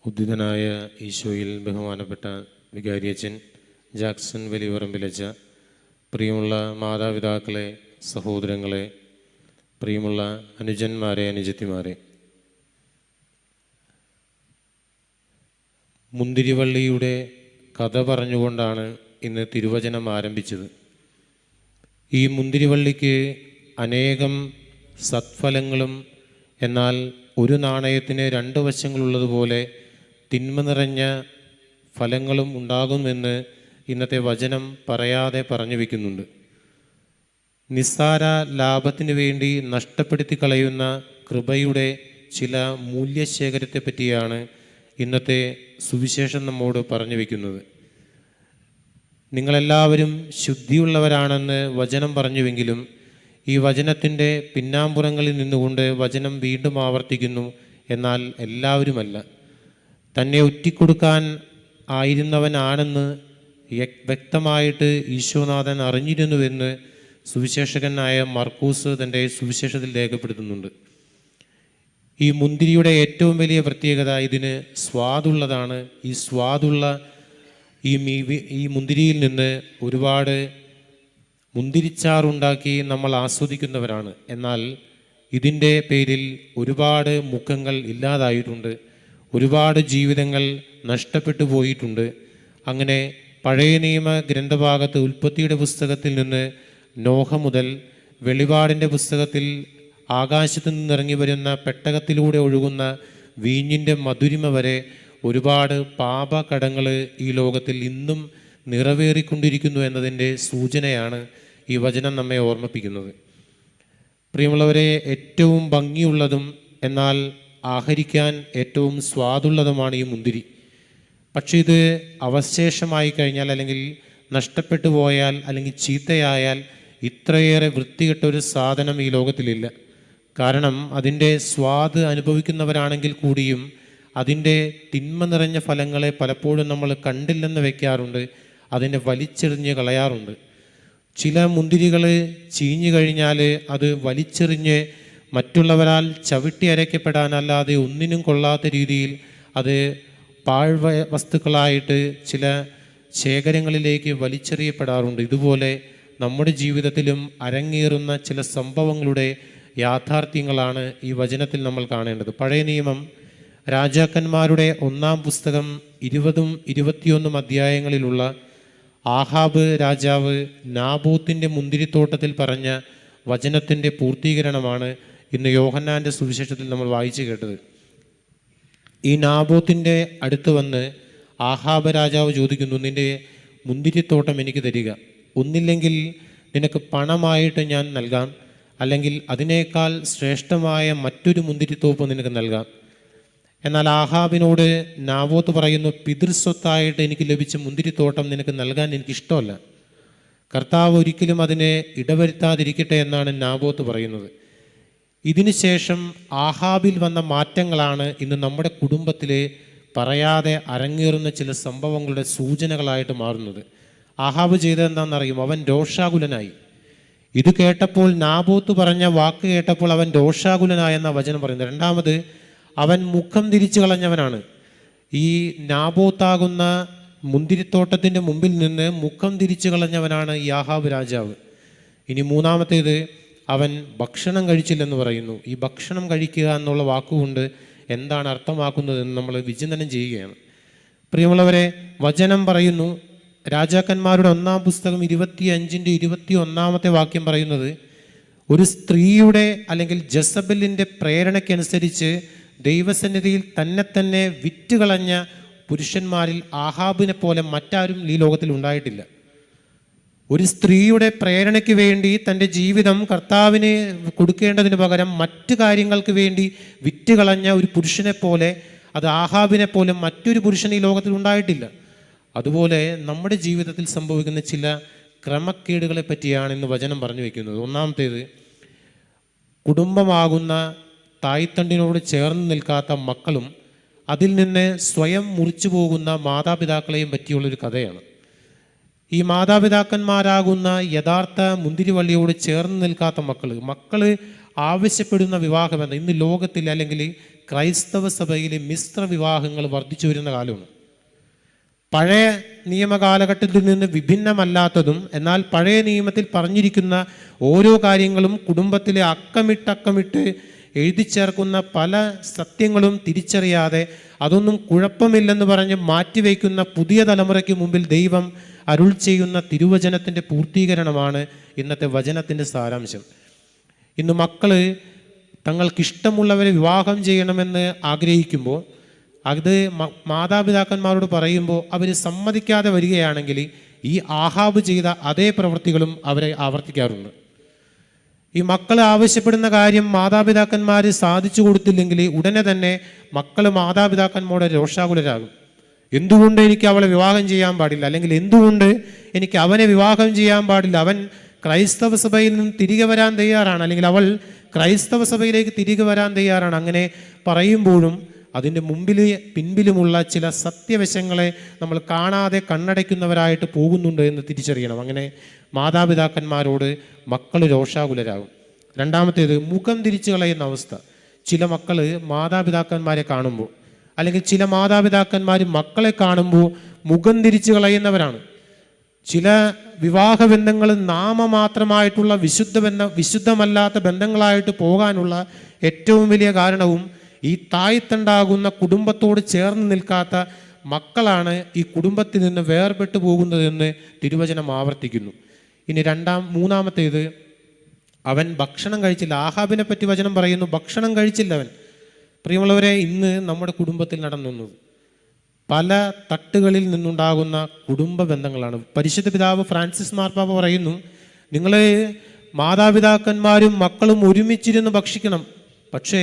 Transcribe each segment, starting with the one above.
ഉദ്ധിതനായ ഈശോയിൽ ബഹുമാനപ്പെട്ട വികാരിയച്ചൻ ജാക്സൺ വലിയപറമ്പിലച്ച, പ്രിയമുള്ള മാതാപിതാക്കളെ, സഹോദരങ്ങളെ, പ്രിയമുള്ള അനുജന്മാരെ, അനുജത്തിമാരെ, മുന്തിരിവള്ളിയുടെ കഥ പറഞ്ഞുകൊണ്ടാണ് ഇന്ന് തിരുവചനം ആരംഭിച്ചത്. ഈ മുന്തിരിവള്ളിക്ക് അനേകം സത്ഫലങ്ങളും എന്നാൽ ഒരു നാണയത്തിന് രണ്ട് വശങ്ങളുള്ളതുപോലെ തിന്മ നിറഞ്ഞ ഫലങ്ങളും ഉണ്ടാകുമെന്ന് ഇന്നത്തെ വചനം പറയാതെ പറഞ്ഞു വയ്ക്കുന്നുണ്ട്. നിസ്സാര ലാഭത്തിന് വേണ്ടി നഷ്ടപ്പെടുത്തി കളയുന്ന കൃപയുടെ ചില മൂല്യശേഖരത്തെ പറ്റിയാണ് ഇന്നത്തെ സുവിശേഷം നമ്മോട് പറഞ്ഞു വയ്ക്കുന്നത്. നിങ്ങളെല്ലാവരും ശുദ്ധിയുള്ളവരാണെന്ന് വചനം പറഞ്ഞുവെങ്കിലും ഈ വചനത്തിൻ്റെ പിന്നാമ്പുറങ്ങളിൽ നിന്നുകൊണ്ട് വചനം വീണ്ടും ആവർത്തിക്കുന്നു. എന്നാൽ എല്ലാവരുമല്ല. തന്നെ ഒറ്റിക്കൊടുക്കാൻ ആയിരുന്നവനാണെന്ന് വ്യക്തമായിട്ട് ഈശോനാഥൻ അറിഞ്ഞിരുന്നുവെന്ന് സുവിശേഷകനായ മർക്കൂസ് തൻ്റെ സുവിശേഷത്തിൽ രേഖപ്പെടുത്തുന്നുണ്ട്. ഈ മുന്തിരിയുടെ ഏറ്റവും വലിയ പ്രത്യേകത ഇതിന് സ്വാദുള്ളതാണ്. ഈ സ്വാദുള്ള ഈ മുന്തിരിയിൽ നിന്ന് ഒരുപാട് മുന്തിരിച്ചാറുണ്ടാക്കി നമ്മൾ ആസ്വദിക്കുന്നവരാണ്. എന്നാൽ ഇതിൻ്റെ പേരിൽ ഒരുപാട് മുഖങ്ങൾ ഇല്ലാതായിട്ടുണ്ട്, ഒരുപാട് ജീവിതങ്ങൾ നഷ്ടപ്പെട്ടു പോയിട്ടുണ്ട്. അങ്ങനെ പഴയ നിയമ ഗ്രന്ഥഭാഗത്ത് ഉൽപ്പത്തിയുടെ പുസ്തകത്തിൽ നിന്ന് നോഹ മുതൽ വെളിപാടിൻ്റെ പുസ്തകത്തിൽ ആകാശത്തു നിന്നിറങ്ങി വരുന്ന പെട്ടകത്തിലൂടെ ഒഴുകുന്ന വീഞ്ഞിൻ്റെ മധുരിമ വരെ ഒരുപാട് പാപകടങ്ങൾ ഈ ലോകത്തിൽ ഇന്നും നിറവേറിക്കൊണ്ടിരിക്കുന്നു എന്നതിൻ്റെ സൂചനയാണ് ഈ വചനം നമ്മെ ഓർമ്മിപ്പിക്കുന്നത്. പ്രിയമുള്ളവരെ, ഏറ്റവും ഭംഗിയുള്ളതും എന്നാൽ ആഹരിക്കാൻ ഏറ്റവും സ്വാദുള്ളതുമാണ് ഈ മുന്തിരി. പക്ഷെ ഇത് അവശേഷമായി കഴിഞ്ഞാൽ അല്ലെങ്കിൽ നഷ്ടപ്പെട്ടു പോയാൽ അല്ലെങ്കിൽ ചീത്തയായാൽ ഇത്രയേറെ വൃത്തികെട്ടൊരു സാധനം ഈ ലോകത്തിലില്ല. കാരണം അതിൻ്റെ സ്വാദ് അനുഭവിക്കുന്നവരാണെങ്കിൽ കൂടിയും അതിൻ്റെ തിന്മ നിറഞ്ഞ ഫലങ്ങളെ പലപ്പോഴും നമ്മൾ കണ്ടില്ലെന്ന് വയ്ക്കാറുണ്ട്, അതിനെ വലിച്ചെറിഞ്ഞ് കളയാറുണ്ട്. ചില മുന്തിരികൾ ചീഞ്ഞു കഴിഞ്ഞാൽ അത് വലിച്ചെറിഞ്ഞ് മറ്റുള്ളവരാൽ ചവിട്ടി അരയ്ക്കപ്പെടാനല്ലാതെ ഒന്നിനും കൊള്ളാത്ത രീതിയിൽ അത് പാഴ്വ വസ്തുക്കളായിട്ട് ചില ശേഖരങ്ങളിലേക്ക് വലിച്ചെറിയപ്പെടാറുണ്ട്. ഇതുപോലെ നമ്മുടെ ജീവിതത്തിലും അരങ്ങേറുന്ന ചില സംഭവങ്ങളുടെ യാഥാർത്ഥ്യങ്ങളാണ് ഈ വചനത്തിൽ നമ്മൾ കാണേണ്ടത്. പഴയ നിയമം രാജാക്കന്മാരുടെ 1-ാം പുസ്തകം 20-21 അധ്യായങ്ങളിലുള്ള ആഹാബ് രാജാവ് നാബോത്തിൻ്റെ മുന്തിരിത്തോട്ടത്തിൽ പറഞ്ഞ വചനത്തിൻ്റെ പൂർത്തീകരണമാണ് ഇന്ന് യോഹന്നാൻ്റെ സുവിശേഷത്തിൽ നമ്മൾ വായിച്ചു കേട്ടത്. ഈ നാബോത്തിൻ്റെ അടുത്ത് വന്ന് ആഹാബ് രാജാവ് ചോദിക്കുന്നു, നിൻ്റെ മുന്തിരിത്തോട്ടം എനിക്ക് തരിക, ഒന്നില്ലെങ്കിൽ നിനക്ക് പണമായിട്ട് ഞാൻ നൽകാം, അല്ലെങ്കിൽ അതിനേക്കാൾ ശ്രേഷ്ഠമായ മറ്റൊരു മുന്തിരിത്തോപ്പ് നിനക്ക് നൽകാം. എന്നാൽ ആഹാബിനോട് നാബോത്ത് പറയുന്നു, പിതൃസ്വത്തായിട്ട് എനിക്ക് ലഭിച്ച മുന്തിരിത്തോട്ടം നിനക്ക് നൽകാൻ എനിക്കിഷ്ടമല്ല, കർത്താവ് ഒരിക്കലും അതിനെ ഇടവരുത്താതിരിക്കട്ടെ എന്നാണ് നാബോത്ത് പറയുന്നത്. ഇതിനുശേഷം ആഹാബിൽ വന്ന മാറ്റങ്ങളാണ് ഇന്ന് നമ്മുടെ കുടുംബത്തിലെ പറയാതെ അരങ്ങേറുന്ന ചില സംഭവങ്ങളുടെ സൂചനകളായിട്ട് മാറുന്നത്. ആഹാബ് ചെയ്തതെന്താണെന്നറിയും? അവൻ രോഷാകുലനായി. ഇത് കേട്ടപ്പോൾ, നാബോത്ത് പറഞ്ഞ വാക്ക് കേട്ടപ്പോൾ അവൻ രോഷാകുലനായെന്ന വചനം പറയുന്നത്. രണ്ടാമത്, അവൻ മുഖം തിരിച്ചു കളഞ്ഞവനാണ്. ഈ നാബോത്താകുന്ന മുന്തിരിത്തോട്ടത്തിൻ്റെ മുമ്പിൽ നിന്ന് മുഖം തിരിച്ചു കളഞ്ഞവനാണ് ഈ ആഹാബ് രാജാവ്. ഇനി മൂന്നാമത്തേത്, അവൻ ഭക്ഷണം കഴിച്ചില്ലെന്ന് പറയുന്നു. ഈ ഭക്ഷണം കഴിക്കുക എന്നുള്ള വാക്കുകൊണ്ട് എന്താണ് അർത്ഥമാക്കുന്നതെന്ന് നമ്മൾ വിചിന്തനം ചെയ്യുകയാണ്. പ്രിയമുള്ളവരെ, വചനം പറയുന്നു, രാജാക്കന്മാരുടെ 1-ാം പുസ്തകം 25-21 വാക്യം പറയുന്നത്, ഒരു സ്ത്രീയുടെ അല്ലെങ്കിൽ ജസബലിൻ്റെ പ്രേരണയ്ക്കനുസരിച്ച് ദൈവസന്നിധിയിൽ തന്നെ വിറ്റുകളഞ്ഞ പുരുഷന്മാരിൽ ആഹാബിനെ പോലെ മറ്റാരും ഈ ലോകത്തിൽ ഉണ്ടായിട്ടില്ല. ഒരു സ്ത്രീയുടെ പ്രേരണയ്ക്ക് വേണ്ടി തൻ്റെ ജീവിതം കർത്താവിന് കൊടുക്കേണ്ടതിന് പകരം മറ്റു കാര്യങ്ങൾക്ക് വേണ്ടി വിറ്റുകളഞ്ഞ ഒരു പുരുഷനെ പോലെ, അത് ആഹാബിനെ പോലെ മറ്റൊരു പുരുഷൻ ഈ ലോകത്തിൽ ഉണ്ടായിട്ടില്ല. അതുപോലെ നമ്മുടെ ജീവിതത്തിൽ സംഭവിക്കുന്ന ചില ക്രമക്കേടുകളെ പറ്റിയാണ് ഇന്ന് വചനം പറഞ്ഞു വയ്ക്കുന്നത്. ഒന്നാമത്തേത്, കുടുംബമാകുന്ന തായ്തണ്ടിനോട് ചേർന്ന് നിൽക്കാത്ത മക്കളും അതിൽ നിന്ന് സ്വയം മുറിച്ചു പോകുന്ന മാതാപിതാക്കളെയും പറ്റിയുള്ളൊരു കഥയാണ്. ഈ മാതാപിതാക്കന്മാരാകുന്ന യഥാർത്ഥ മുന്തിരിവള്ളിയോട് ചേർന്ന് നിൽക്കാത്ത മക്കൾ ആവശ്യപ്പെടുന്ന വിവാഹബന്ധം ഇന്ന് ലോകത്തിൽ അല്ലെങ്കിൽ ക്രൈസ്തവ സഭയിലെ മിശ്ര വിവാഹങ്ങൾ വർദ്ധിച്ചു വരുന്ന കാലമാണ്. പഴയ നിയമകാലഘട്ടത്തിൽ നിന്ന് വിഭിന്നമല്ലാത്തതും എന്നാൽ പഴയ നിയമത്തിൽ പറഞ്ഞിരിക്കുന്ന ഓരോ കാര്യങ്ങളും കുടുംബത്തിലെ അക്കമിട്ട് എഴുതി ചേർക്കുന്ന പല സത്യങ്ങളും തിരിച്ചറിയാതെ അതൊന്നും കുഴപ്പമില്ലെന്ന് പറഞ്ഞ് മാറ്റിവെക്കുന്ന പുതിയ തലമുറയ്ക്ക് മുമ്പിൽ ദൈവം അരുൾ ചെയ്യുന്ന തിരുവചനത്തിൻ്റെ പൂർത്തീകരണമാണ് ഇന്നത്തെ വചനത്തിൻ്റെ സാരാംശം. ഇന്ന് മക്കൾ തങ്ങൾക്കിഷ്ടമുള്ളവരെ വിവാഹം ചെയ്യണമെന്ന് ആഗ്രഹിക്കുമ്പോൾ അത് മാതാപിതാക്കന്മാരോട് പറയുമ്പോൾ അവർ സമ്മതിക്കാതെ വരികയാണെങ്കിൽ ഈ ആഹാബ് ചെയ്ത അതേ പ്രവൃത്തികളും അവരെ ആവർത്തിക്കാറുണ്ട്. ഈ മക്കൾ ആവശ്യപ്പെടുന്ന കാര്യം മാതാപിതാക്കന്മാർ സാധിച്ചു കൊടുത്തില്ലെങ്കിൽ ഉടനെ തന്നെ മക്കൾ മാതാപിതാക്കന്മാരുടെ രോഷാകുലരാകും. എന്തുകൊണ്ട് എനിക്ക് അവളെ വിവാഹം ചെയ്യാൻ പാടില്ല, അല്ലെങ്കിൽ എന്തുകൊണ്ട് എനിക്ക് അവനെ വിവാഹം ചെയ്യാൻ പാടില്ല, അവൻ ക്രൈസ്തവ സഭയിൽ നിന്ന് തിരികെ വരാൻ തയ്യാറാണ്, അല്ലെങ്കിൽ അവൾ ക്രൈസ്തവ സഭയിലേക്ക് തിരികെ വരാൻ തയ്യാറാണ്. അങ്ങനെ പറയുമ്പോഴും അതിൻ്റെ പിൻപിലുമുള്ള ചില സത്യവശങ്ങളെ നമ്മൾ കാണാതെ കണ്ണടയ്ക്കുന്നവരായിട്ട് പോകുന്നുണ്ട് എന്ന് തിരിച്ചറിയണം. അങ്ങനെ മാതാപിതാക്കന്മാരോട് മക്കൾ രോഷാകുലരാകും. രണ്ടാമത്തേത് മുഖം തിരിച്ചു കളയുന്ന അവസ്ഥ. ചില മക്കൾ മാതാപിതാക്കന്മാരെ കാണുമ്പോൾ, അല്ലെങ്കിൽ ചില മാതാപിതാക്കന്മാർ മക്കളെ കാണുമ്പോൾ മുഖം തിരിച്ചു കളയുന്നവരാണ്. ചില വിവാഹ ബന്ധങ്ങൾ നാമമാത്രമായിട്ടുള്ള വിശുദ്ധമല്ലാത്ത ബന്ധങ്ങളായിട്ട് പോകാനുള്ള ഏറ്റവും വലിയ കാരണവും ഈ താഴ്ത്തണ്ടാകുന്ന കുടുംബത്തോട് ചേർന്ന് നിൽക്കാത്ത മക്കളാണ് ഈ കുടുംബത്തിൽ നിന്ന് വേർപെട്ടു പോകുന്നതെന്ന് തിരുവചനം ആവർത്തിക്കുന്നു. ഇനി മൂന്നാമത്തേത്, അവൻ ഭക്ഷണം കഴിച്ചില്ല. ആഹാബിനെ പറ്റി വചനം പറയുന്നു, ഭക്ഷണം കഴിച്ചില്ല അവൻ. പ്രിയമുള്ളവരെ, ഇന്ന് നമ്മുടെ കുടുംബത്തിൽ നടന്നു പല തട്ടുകളിൽ നിന്നുണ്ടാകുന്ന കുടുംബ ബന്ധങ്ങളാണ്. പരിശുദ്ധ പിതാവ് ഫ്രാൻസിസ് മാർപ്പാപ്പ പറയുന്നു, നിങ്ങൾ മാതാപിതാക്കന്മാരും മക്കളും ഒരുമിച്ചിരുന്ന് ഭക്ഷിക്കണം. പക്ഷേ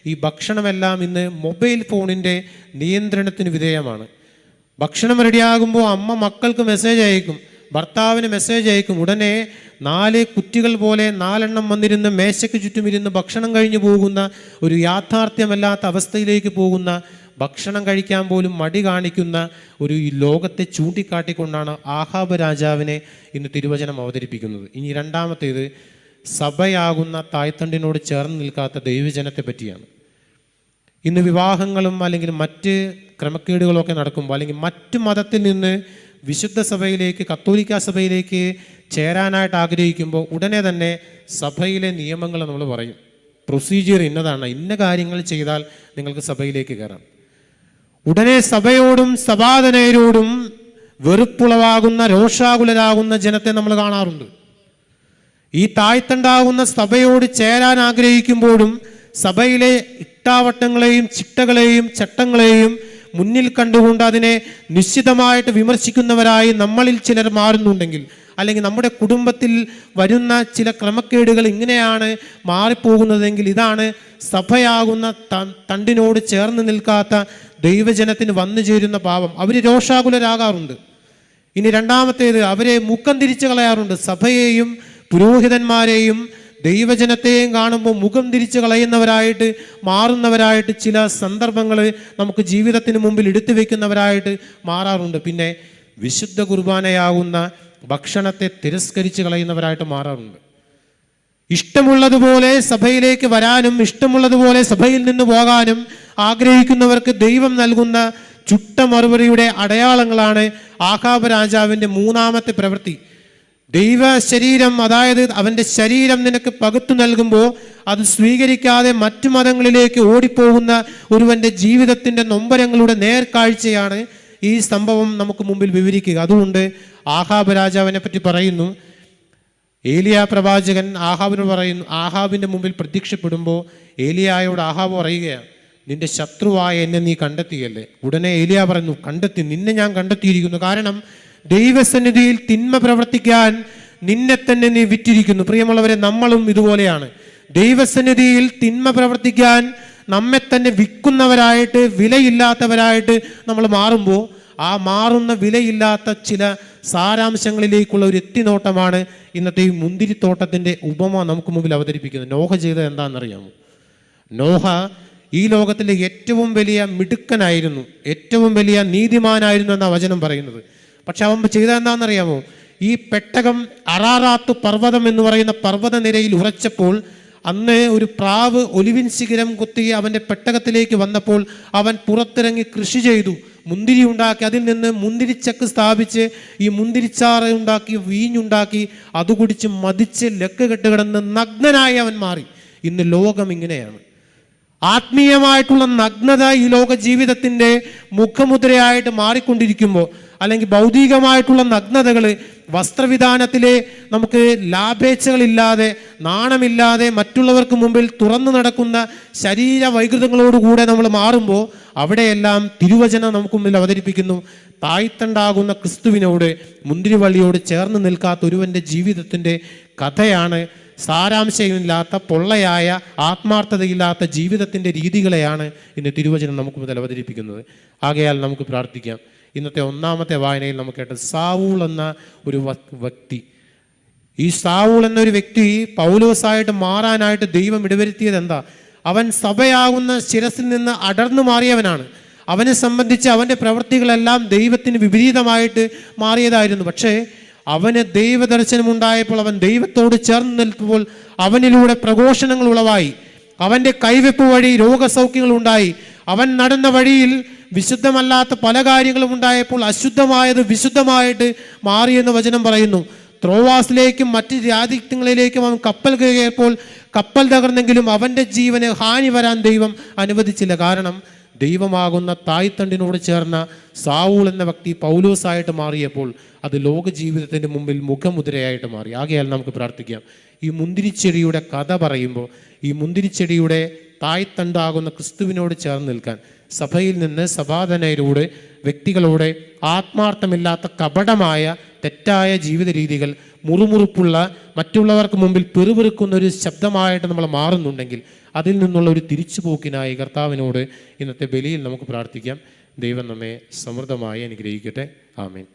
ഈ ഭക്ഷണമെല്ലാം ഇന്ന് മൊബൈൽ ഫോണിൻ്റെ നിയന്ത്രണത്തിന് വിധേയമാണ്. ഭക്ഷണം റെഡിയാകുമ്പോൾ അമ്മ മക്കൾക്ക് മെസ്സേജ് അയക്കും, ഭർത്താവിന് മെസ്സേജ് അയക്കും. ഉടനെ 4 കുറ്റികൾ പോലെ 4 എണ്ണം വന്നിരുന്ന് മേശയ്ക്ക് ചുറ്റും ഇരുന്ന് ഭക്ഷണം കഴിഞ്ഞു പോകുന്ന ഒരു യാഥാർത്ഥ്യമല്ലാത്ത അവസ്ഥയിലേക്ക് പോകുന്ന, ഭക്ഷണം കഴിക്കാൻ പോലും മടി കാണിക്കുന്ന ഒരു ഈ ലോകത്തെ ചൂണ്ടിക്കാട്ടിക്കൊണ്ടാണ് ആഹാബ് രാജാവിനെ ഇന്ന് തിരുവചനം അവതരിപ്പിക്കുന്നത്. ഇനി രണ്ടാമത്തേത്, സഭയാകുന്ന തായ്തണ്ടിനോട് ചേർന്ന് നിൽക്കാത്ത ദൈവജനത്തെ പറ്റിയാണ്. ഇന്ന് വിവാഹങ്ങളും അല്ലെങ്കിൽ മറ്റ് ക്രമക്കേടുകളൊക്കെ നടക്കുമ്പോൾ, അല്ലെങ്കിൽ മറ്റു മതത്തിൽ നിന്ന് വിശുദ്ധ സഭയിലേക്ക്, കത്തോലിക്ക സഭയിലേക്ക് ചേരാനായിട്ട് ആഗ്രഹിക്കുമ്പോൾ ഉടനെ തന്നെ സഭയിലെ നിയമങ്ങൾ നമ്മൾ പറയും, പ്രൊസീജിയർ ഇന്നതാണ്, ഇന്ന കാര്യങ്ങൾ ചെയ്താൽ നിങ്ങൾക്ക് സഭയിലേക്ക് കയറാം. ഉടനെ സഭയോടും സഭാതനയരോടും വെറുപ്പുളവാകുന്ന രോഷാകുലരാകുന്ന ജനത്തെ നമ്മൾ കാണാറുണ്ട്. ഈ താഴ്ത്തണ്ടാകുന്ന സഭയോട് ചേരാൻ ആഗ്രഹിക്കുമ്പോഴും സഭയിലെ ഇട്ടാവട്ടങ്ങളെയും ചിട്ടകളെയും ചട്ടങ്ങളെയും മുന്നിൽ കണ്ടുകൊണ്ട് അതിനെ നിശ്ചിതമായിട്ട് വിമർശിക്കുന്നവരായി നമ്മളിൽ ചിലർ മാറുന്നുണ്ടെങ്കിൽ, അല്ലെങ്കിൽ നമ്മുടെ കുടുംബത്തിൽ വരുന്ന ചില ക്രമക്കേടുകൾ ഇങ്ങനെയാണ് മാറിപ്പോകുന്നതെങ്കിൽ, ഇതാണ് സഭയാകുന്ന തണ്ടിനോട് ചേർന്ന് നിൽക്കാത്ത ദൈവജനത്തിന് വന്നു ചേരുന്ന പാപം. അവർ രോഷാകുലരാകാറുണ്ട്. ഇനി രണ്ടാമത്തേത്, അവരെ മുഖം തിരിച്ചു കളയാറുണ്ട്. സഭയെയും പുരോഹിതന്മാരെയും ദൈവജനത്തെയും കാണുമ്പോൾ മുഖം തിരിച്ചു കളയുന്നവരായിട്ട് മാറുന്നവരായിട്ട് ചില സന്ദർഭങ്ങൾ നമുക്ക് ജീവിതത്തിന് മുമ്പിൽ എടുത്തു വയ്ക്കുന്നവരായിട്ട് മാറാറുണ്ട്. പിന്നെ വിശുദ്ധ കുർബാനയാകുന്ന ഭക്ഷണത്തെ തിരസ്കരിച്ച് കളയുന്നവരായിട്ട് മാറാറുണ്ട്. ഇഷ്ടമുള്ളതുപോലെ സഭയിലേക്ക് വരാനും ഇഷ്ടമുള്ളതുപോലെ സഭയിൽ നിന്ന് പോകാനും ആഗ്രഹിക്കുന്നവർക്ക് ദൈവം നൽകുന്ന ചുട്ട മറുപടിയുടെ അടയാളങ്ങളാണ് ആഹാബ് രാജാവിൻ്റെ മൂന്നാമത്തെ പ്രവൃത്തി. ദൈവ ശരീരം, അതായത് അവൻ്റെ ശരീരം നിനക്ക് പകുത്തു നൽകുമ്പോൾ അത് സ്വീകരിക്കാതെ മറ്റു മതങ്ങളിലേക്ക് ഓടിപ്പോകുന്ന ഒരുവൻ്റെ ജീവിതത്തിൻ്റെ നൊമ്പരങ്ങളുടെ നേർക്കാഴ്ചയാണ് ഈ സംഭവം നമുക്ക് മുമ്പിൽ വിവരിക്കുക. അതുകൊണ്ട് ആഹാബ് രാജാവിനെ പറ്റി പറയുന്നു, ഏലിയ പ്രവാചകൻ ആഹാബിനോട് പറയുന്നു, ആഹാബിൻ്റെ മുമ്പിൽ പ്രത്യക്ഷപ്പെടുമ്പോൾ ഏലിയായോട് ആഹാബ് പറയുകയാണ്, നിന്റെ ശത്രുവായ എന്നെ നീ കണ്ടെത്തിയല്ലേ? ഉടനെ ഏലിയ പറഞ്ഞു, കണ്ടെത്തി, നിന്നെ ഞാൻ കണ്ടെത്തിയിരിക്കുന്നു. കാരണം ദൈവസന്നിധിയിൽ തിന്മ പ്രവർത്തിക്കാൻ നിന്നെ തന്നെ നീ വിറ്റിരിക്കുന്നു. പ്രിയമുള്ളവരെ, നമ്മളും ഇതുപോലെയാണ്. ദൈവസന്നിധിയിൽ തിന്മ പ്രവർത്തിക്കാൻ നമ്മെ തന്നെ വിൽക്കുന്നവരായിട്ട്, വിലയില്ലാത്തവരായിട്ട് നമ്മൾ മാറുമ്പോൾ ആ മാറുന്ന വിലയില്ലാത്ത ചില സാരാംശങ്ങളിലേക്കുള്ള ഒരു എത്തിനോട്ടമാണ് ഇന്നത്തെ ഈ മുന്തിരിത്തോട്ടത്തിൻ്റെ ഉപമ നമുക്ക് മുമ്പിൽ അവതരിപ്പിക്കുന്നത്. നോഹ ചെയ്തത് എന്താണെന്നറിയാമോ? നോഹ ഈ ലോകത്തിലെ ഏറ്റവും വലിയ മിടുക്കനായിരുന്നു, ഏറ്റവും വലിയ നീതിമാനായിരുന്നു എന്നാണ് വചനം പറയുന്നത്. പക്ഷെ അവൻ ചെയ്ത എന്താണെന്നറിയാമോ? ഈ പെട്ടകം അറാറാത്ത് പർവ്വതം എന്ന് പറയുന്ന പർവ്വത നിരയിൽ ഉറച്ചപ്പോൾ അന്ന് ഒരു പ്രാവ് ഒലിവിൻ ശിഖരം കൊത്തി അവൻ്റെ പെട്ടകത്തിലേക്ക് വന്നപ്പോൾ അവൻ പുറത്തിറങ്ങി കൃഷി ചെയ്തു, മുന്തിരി ഉണ്ടാക്കി, അതിൽ നിന്ന് മുന്തിരിച്ചക്ക് സ്ഥാപിച്ച് ഈ മുന്തിരിച്ചാറ് ഉണ്ടാക്കി, വീഞ്ഞുണ്ടാക്കി, അത് കുടിച്ച് മതിച്ച് ലക്ക് കെട്ടുകിടന്ന് നഗ്നനായി അവൻ മാറി. ഇന്ന് ലോകം ഇങ്ങനെയാണ്. ആത്മീയമായിട്ടുള്ള നഗ്നത ഈ ലോക ജീവിതത്തിൻ്റെ മുഖമുദ്രയായിട്ട് മാറിക്കൊണ്ടിരിക്കുമ്പോൾ, അല്ലെങ്കിൽ ഭൗതികമായിട്ടുള്ള നഗ്നതകൾ, വസ്ത്രവിധാനത്തിലെ നമുക്ക് ലാഭേച്ഛകളില്ലാതെ, നാണമില്ലാതെ മറ്റുള്ളവർക്ക് മുമ്പിൽ തുറന്നു നടക്കുന്ന ശരീര വൈകൃതങ്ങളോടുകൂടെ നമ്മൾ മാറുമ്പോൾ, അവിടെയെല്ലാം തിരുവചനം നമുക്ക് മുമ്പിൽ അവതരിപ്പിക്കുന്നു. തായ്തണ്ടാകുന്ന ക്രിസ്തുവിനോട്, മുന്തിരിവള്ളിയോട് ചേർന്ന് നിൽക്കാത്ത ഒരുവൻ്റെ ജീവിതത്തിൻ്റെ കഥയാണ്. സാരാംശമില്ലാത്ത, പൊള്ളയായ, ആത്മാർത്ഥതയില്ലാത്ത ജീവിതത്തിൻ്റെ രീതികളെയാണ് ഇന്ന് തിരുവചനം നമുക്ക് മുതൽ അവതരിപ്പിക്കുന്നത്. ആകയാൽ നമുക്ക് പ്രാർത്ഥിക്കാം. ഇന്നത്തെ ഒന്നാമത്തെ വായനയിൽ നമുക്ക് കേട്ടത് സാവൂൾ എന്ന ഒരു വ്യക്തി. ഈ സാവൂൾ എന്നൊരു വ്യക്തി പൗലോസായിട്ട് മാറാനായിട്ട് ദൈവം ഇടവരുത്തിയത് എന്താ? അവൻ സഭയാകുന്ന ശിരസിൽ നിന്ന് അടർന്നു മാറിയവനാണ്. അവനെ സംബന്ധിച്ച് അവൻ്റെ പ്രവൃത്തികളെല്ലാം ദൈവത്തിന് വിപരീതമായിട്ട് മാറിയതായിരുന്നു. പക്ഷേ അവന് ദൈവദർശനമുണ്ടായപ്പോൾ, അവൻ ദൈവത്തോട് ചേർന്ന് നിൽക്കുമ്പോൾ അവനിലൂടെ പ്രഘോഷണങ്ങൾ ഉളവായി. അവൻ്റെ കൈവെപ്പ് വഴി രോഗസൗഖ്യങ്ങൾ ഉണ്ടായി. അവൻ നടന്ന വഴിയിൽ വിശുദ്ധമല്ലാത്ത പല കാര്യങ്ങളും ഉണ്ടായപ്പോൾ അശുദ്ധമായത് വിശുദ്ധമായിട്ട് മാറിയെന്ന് വചനം പറയുന്നു. ത്രോവാസിലേക്കും മറ്റ് രാജ്യങ്ങളിലേക്കും അവൻ കപ്പൽ കയറിയപ്പോൾ കപ്പൽ തകർന്നെങ്കിലും അവൻ്റെ ജീവന് ഹാനി വരാൻ ദൈവം അനുവദിച്ചില്ല. കാരണം ദൈവമാകുന്ന തായ്തണ്ടിനോട് ചേർന്ന സാവൂൾ എന്ന വ്യക്തി പൗലോസായിട്ട് മാറിയപ്പോൾ അത് ലോക ജീവിതത്തിൻ്റെ മുമ്പിൽ മുഖമുദ്രയായിട്ട് മാറി. ആകയാൽ നമുക്ക് പ്രാർത്ഥിക്കാം. ഈ മുന്തിരിച്ചെടിയുടെ കഥ പറയുമ്പോൾ, ഈ മുന്തിരിച്ചെടിയുടെ തായ്തണ്ടാകുന്ന ക്രിസ്തുവിനോട് ചേർന്ന് നിൽക്കാൻ സഭയിൽ നിന്ന്, സഭാധനയിലൂടെ, വ്യക്തികളോട് ആത്മാർത്ഥമില്ലാത്ത കപടമായ തെറ്റായ ജീവിത രീതികൾ, മുറുമുറുപ്പുള്ള, മറ്റുള്ളവർക്ക് മുമ്പിൽ പെറുപെറുക്കുന്ന ഒരു ശബ്ദമായിട്ട് നമ്മൾ മാറുന്നുണ്ടെങ്കിൽ അതിൽ നിന്നുള്ള ഒരു തിരിച്ചുപോക്കിനായി കർത്താവിനോട് ഇന്നത്തെ ബലിയിൽ നമുക്ക് പ്രാർത്ഥിക്കാം. ദൈവം നമ്മെ സമൃദ്ധമായി അനുഗ്രഹിക്കട്ടെ. ആമേൻ.